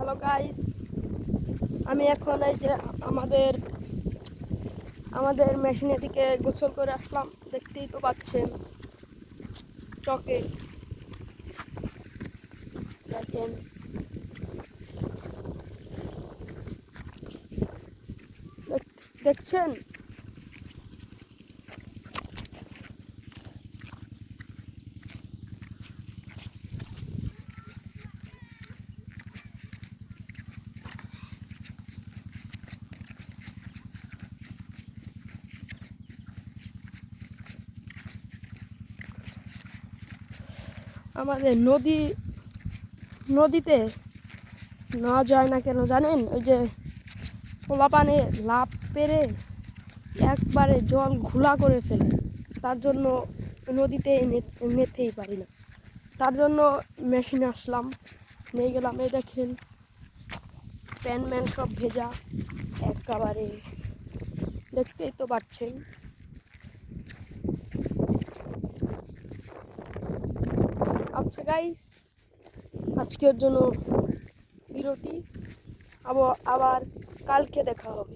Hello guys, আমি এখন এই যে আমাদের আমাদের মেশিনের দিকে গোসল করে আসলাম। দেখতেই তো পাচ্ছেন চকে দেখেন দেখছেন আমাদের নদীতে না যায় না কেন জানেন? ওই যে পোলাপানে লাভ পেরে একবারে জল ঘোলা করে ফেলে, তার জন্য নদীতে নেতেই পারি না। তার জন্য মেশিনে আসলাম, নিয়ে গেলাম। এই দেখেন প্যান্ট ম্যান সব ভেজা একেবারে, দেখতেই তো পাচ্ছেন। আচ্ছা গাইস, আজকের জন্য বিরতি, আবার কালকে দেখা হবে।